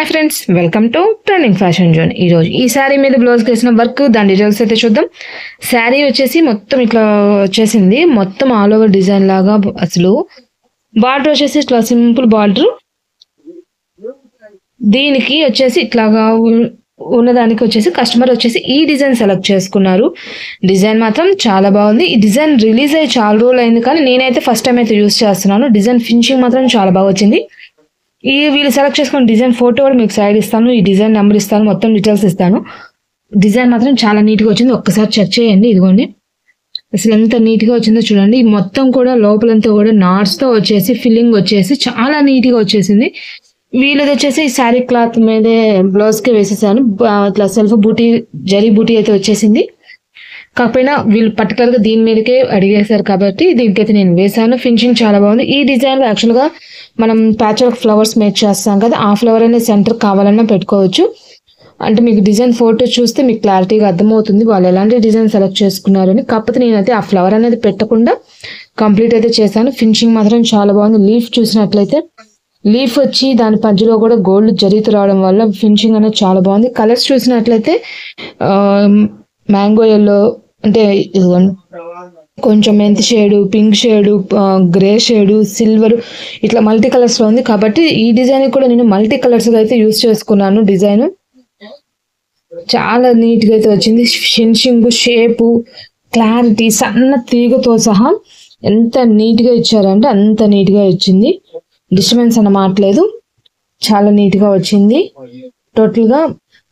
Hi friends, welcome to trending fashion zone. ఈరోజు ఈ శారీ మీద బ్లౌజ్కి వేసిన వర్క్ దాని డీటెయిల్స్ అయితే చూద్దాం. శారీ వచ్చేసి మొత్తం ఇట్లా వచ్చేసింది, మొత్తం ఆల్ ఓవర్ డిజైన్ లాగా. అసలు బార్డర్ వచ్చేసి ఇట్లా సింపుల్ బార్డర్, దీనికి వచ్చేసి ఇట్లాగా ఉన్నదానికి వచ్చేసి కస్టమర్ వచ్చేసి ఈ డిజైన్ సెలెక్ట్ చేసుకున్నారు. డిజైన్ మాత్రం చాలా బాగుంది. ఈ డిజైన్ రిలీజ్ అయ్యి చాలా రోజులు అయింది, కానీ నేనైతే ఫస్ట్ టైం అయితే యూస్ చేస్తున్నాను. డిజైన్ ఫినిషింగ్ మాత్రం చాలా బాగా వచ్చింది. వీళ్ళు సెలెక్ట్ చేసుకున్న డిజైన్ ఫోటో కూడా మీకు సైడ్ ఇస్తాను, ఈ డిజైన్ నెంబర్ ఇస్తాను, మొత్తం డీటెయిల్స్ ఇస్తాను. డిజైన్ మాత్రం చాలా నీట్గా వచ్చింది, ఒక్కసారి చెక్ చేయండి. ఇదిగోండి అసలు ఎంత నీట్గా వచ్చిందో చూడండి. మొత్తం కూడా లోపలంతా కూడా నాట్స్తో వచ్చేసి ఫిల్లింగ్ వచ్చేసి చాలా నీట్గా వచ్చేసింది. వీళ్ళది వచ్చేసి శారీ క్లాత్ మీదే బ్లౌజ్కి వేసేసాను. ఇట్లా సెల్ఫ్ బూటీ జరీ బూటీ అయితే వచ్చేసింది. కాకపోయినా వీళ్ళు పర్టికులర్గా దీని మీదకే అడిగేశారు కాబట్టి దీనికైతే నేను వేసాను. ఫినిషింగ్ చాలా బాగుంది. ఈ డిజైన్లో యాక్చువల్గా మనం ప్యాచ్ వర్క్ ఫ్లవర్స్ మేక్ చేస్తాం కదా, ఆ ఫ్లవర్ అనేది సెంటర్ కావాలన్నా పెట్టుకోవచ్చు. అంటే మీకు డిజైన్ ఫోటో చూస్తే మీకు క్లారిటీగా అర్థమవుతుంది వాళ్ళు ఎలాంటి డిజైన్ సెలెక్ట్ చేసుకున్నారని. కాకపోతే నేనైతే ఆ ఫ్లవర్ అనేది పెట్టకుండా కంప్లీట్ అయితే చేశాను. ఫినిషింగ్ మాత్రం చాలా బాగుంది. లీఫ్ చూసినట్లయితే లీఫ్ వచ్చి దాని పజ్జులో కూడా గోల్డ్ జరీతో రావడం వల్ల ఫినిషింగ్ అనేది చాలా బాగుంది. కలర్స్ చూసినట్లయితే మ్యాంగో ఎల్లో, అంటే కొంచెం మెంతి shade, pink shade, grey shade, silver, ఇట్లా మల్టీ కలర్స్లో ఉంది. కాబట్టి ఈ డిజైన్ కూడా నేను మల్టీ కలర్స్గా అయితే యూస్ చేసుకున్నాను. డిజైన్ చాలా నీట్గా అయితే వచ్చింది. ఫినిషింగ్, షేపు, క్లారిటీ, సన్న తీగతో సహా ఎంత నీట్గా ఇచ్చారంటే అంత నీట్గా వచ్చింది. డిస్టర్బెన్స్ అన్న మాట్లేదు, చాలా నీట్గా వచ్చింది. టోటల్గా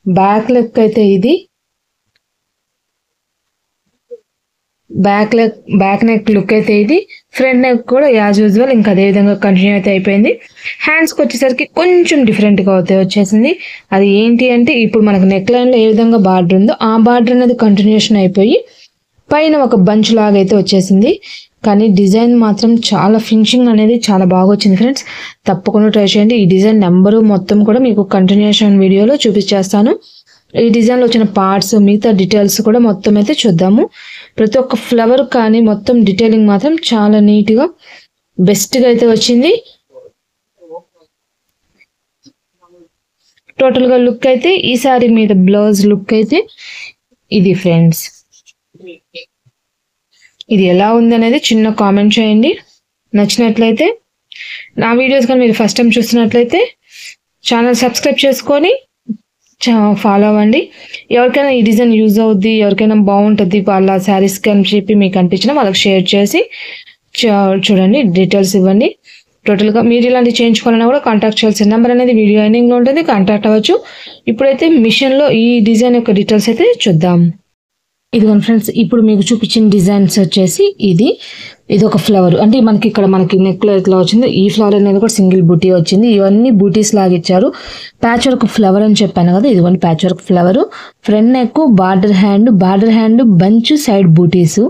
బ్యాక్ లెక్ అయితే ఇది బ్యాక్ నెక్ లుక్ అయితే ఇది. ఫ్రంట్ నెక్ కూడా యాజ్ యూజువల్ ఇంకా అదే విధంగా కంటిన్యూ అయితే అయిపోయింది. హ్యాండ్స్కి వచ్చేసరికి కొంచెం డిఫరెంట్గా అయితే వచ్చేసింది. అది ఏంటి అంటే ఇప్పుడు మనకు నెక్ లైన్లో ఏ విధంగా బార్డర్ ఉందో ఆ బార్డర్ అనేది కంటిన్యూషన్ అయిపోయి పైన ఒక బంచ్ లాగా అయితే వచ్చేసింది. కానీ డిజైన్ మాత్రం చాలా ఫినిషింగ్ అనేది చాలా బాగా వచ్చింది ఫ్రెండ్స్. తప్పకుండా ట్రై చేయండి. ఈ డిజైన్ నెంబరు మొత్తం కూడా మీకు కంటిన్యూషన్ వీడియోలో చూపించేస్తాను. ఈ డిజైన్లో వచ్చిన పార్ట్స్, మిగతా డీటెయిల్స్ కూడా మొత్తం అయితే చూద్దాము. ప్రతి ఒక్క ఫ్లవర్ కానీ మొత్తం డీటెయిలింగ్ మాత్రం చాలా నీట్గా బెస్ట్గా అయితే వచ్చింది. టోటల్గా లుక్ అయితే ఈ సారీ మీద బ్లౌజ్ లుక్ అయితే ఇది ఫ్రెండ్స్. ఇది ఎలా ఉంది అనేది చిన్న కామెంట్ చేయండి. నచ్చినట్లయితే నా వీడియోస్ కానీ మీరు ఫస్ట్ టైం చూస్తున్నట్లయితే ఛానల్ సబ్స్క్రైబ్ చేసుకొని ఫాలో అవ్వండి. ఎవరికైనా ఈ డిజైన్ యూజ్ అవుద్ది, ఎవరికైనా బాగుంటుంది వాళ్ళ శారీస్కి అని చెప్పి మీకు అనిపించిన వాళ్ళకి షేర్ చేసి చూడండి, డీటెయిల్స్ ఇవ్వండి. టోటల్గా మీరు ఇలాంటి చేయించుకోవాలన్నా కూడా కాంటాక్ట్ చేయాల్సిన నెంబర్ అనేది వీడియో ఎండింగ్లో ఉంటుంది, కాంటాక్ట్ అవ్వచ్చు. ఇప్పుడైతే మిషన్లో ఈ డిజైన్ యొక్క డీటెయిల్స్ అయితే చూద్దాం. ఇదిగోండి ఫ్రెండ్స్, ఇప్పుడు మీకు చూపించిన డిజైన్స్ వచ్చేసి ఇది ఒక ఫ్లవర్. అంటే మనకి నెక్లో ఎట్లా వచ్చిందో ఈ ఫ్లవర్ అనేది కూడా సింగిల్ బూటీ వచ్చింది. ఇవన్నీ బూటీస్ లాగా ఇచ్చారు. ప్యాచ్ వర్క్ ఫ్లవర్ అని చెప్పాను కదా, ఇదిగోండి patch work flower. Front neck, border hand, bunch, side booties.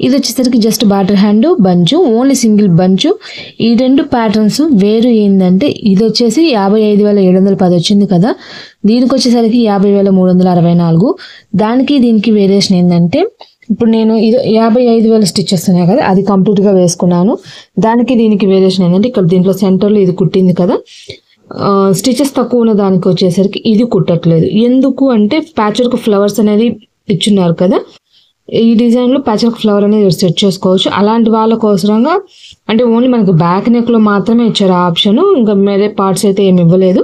ఇది వచ్చేసరికి just border hand, bunch, only single bunch. ఈ రెండు ప్యాటర్న్స్ వేరు ఏంటంటే ఇది వచ్చేసి 55,710 వచ్చింది కదా, దీనికి వచ్చేసరికి 50,364. దీనికి వేరియేషన్ ఏంటంటే ఇప్పుడు నేను ఇది 55,000 స్టిచెస్ ఉన్నాయి కదా, అది కంప్లీట్గా వేసుకున్నాను. దీనికి వేరియేషన్ ఏంటంటే ఇక్కడ దీంట్లో సెంటర్లో ఇది కుట్టింది కదా, స్టిచెస్ తక్కువ ఉన్న దానికి వచ్చేసరికి ఇది కుట్టట్లేదు. ఎందుకు అంటే ప్యాచ్ వర్క్ ఫ్లవర్స్ అనేది ఇచ్చున్నారు కదా, ఈ డిజైన్లో ప్యాచ్ వర్క్ ఫ్లవర్ అనేది సెట్ చేసుకోవచ్చు. అలాంటి వాళ్ళ కోసరంగా అంటే ఓన్లీ మనకి బ్యాక్ నెక్లో మాత్రమే ఇచ్చారు ఆ ఆప్షన్, ఇంకా వేరే పార్ట్స్ అయితే ఏమి ఇవ్వలేదు.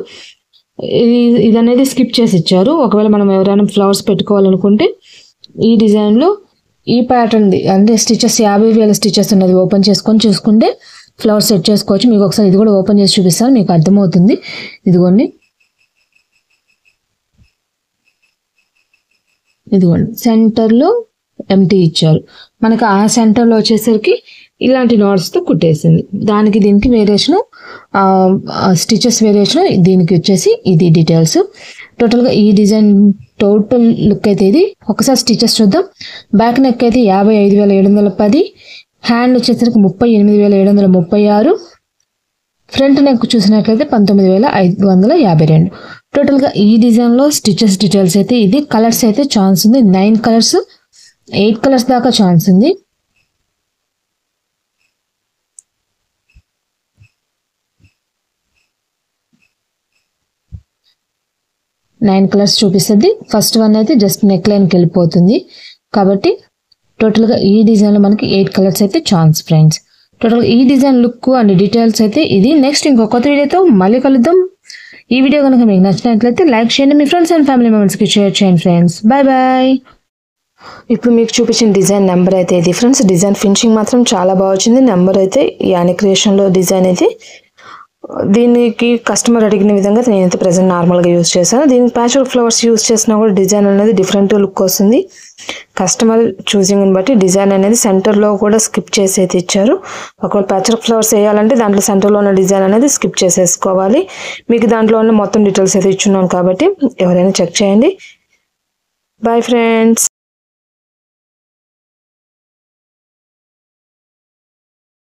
ఇది అనేది స్కిప్ చేసి ఇచ్చారు. ఒకవేళ మనం ఎవరైనా ఫ్లవర్స్ పెట్టుకోవాలనుకుంటే ఈ డిజైన్లో ఈ ప్యాటర్న్ది అంటే స్టిచెస్ 50,000 స్టిచెస్ ఉన్నది ఓపెన్ చేసుకొని చూసుకుంటే ఫ్లవర్స్ సెట్ చేసుకోవచ్చు. మీకు ఒకసారి ఇది కూడా ఓపెన్ చేసి చూపిస్తాను, మీకు అర్థమవుతుంది. ఇదిగోండి సెంటర్లో ఎంటీ ఇచ్చారు. మనకు ఆ సెంటర్లో వచ్చేసరికి ఇలాంటి నాట్స్తో కుట్టేసింది. దీనికి వేరియేషను, స్టిచెస్ వేరియేషన్. దీనికి వచ్చేసి ఇది డీటెయిల్స్. టోటల్గా ఈ డిజైన్ టోటల్ లుక్ అయితే ఇది. ఒకసారి స్టిచెస్ చూద్దాం. బ్యాక్ నెక్ అయితే 55,710, హ్యాండ్ వచ్చేసరికి 38,736, ఫ్రంట్ నెక్ చూసినట్లయితే 19,552. టోటల్గా ఈ డిజైన్లో స్టిచెస్ డీటెయిల్స్ అయితే ఇది. కలర్స్ అయితే ఛాన్స్ ఉంది, 9 కలర్స్, 8 కలర్స్ దాకా ఛాన్స్ ఉంది. 9 కలర్స్ చూపిస్తుంది. ఫస్ట్ వన్ అయితే జస్ట్ నెక్ లైన్కి వెళ్ళిపోతుంది కాబట్టి టోటల్గా ఈ డిజైన్లో మనకి 8 కలర్స్ అయితే ఛాన్స్ ఫ్రెండ్స్. టోటల్గా ఈ డిజైన్ లుక్ అండ్ డీటెయిల్స్ అయితే ఇది. నెక్స్ట్ ఇంకో కొత్త వీడియోతో మళ్ళీ కలుద్దాం. ఈ వీడియో కనుక మీకు నచ్చినట్లయితే లైక్ చేయండి, మీ ఫ్రెండ్స్ అండ్ ఫ్యామిలీ మెంబర్స్కి షేర్ చేయండి ఫ్రెండ్స్. Bye bye. ఇప్పుడు మీకు చూపించిన డిజైన్ నెంబర్ అయితే ఇది ఫ్రెండ్స్. డిజైన్ ఫినిషింగ్ మాత్రం చాలా బాగా వచ్చింది. నెంబర్ అయితే యానీ క్రియేషన్లో డిజైన్ అయితే దీనికి కస్టమర్ అడిగిన విధంగా నేనైతే ప్రెజెంట్ నార్మల్గా యూజ్ చేశాను. దీనికి ప్యాచ్ వర్క్ ఫ్లవర్స్ యూజ్ చేసినా కూడా డిజైన్ అనేది డిఫరెంట్ లుక్ వస్తుంది. కస్టమర్ చూసింగ్ని బట్టి డిజైన్ అనేది సెంటర్లో కూడా స్కిప్ చేసి అయితే ఇచ్చారు. ఒకవేళ ప్యాచ్ వర్క్ ఫ్లవర్స్ వేయాలంటే దాంట్లో సెంటర్లో ఉన్న డిజైన్ అనేది స్కిప్ చేసేసుకోవాలి. మీకు దాంట్లో ఉన్న మొత్తం డీటెయిల్స్ అయితే ఇచ్చున్నాను కాబట్టి ఎవరైనా చెక్ చేయండి. Bye friends.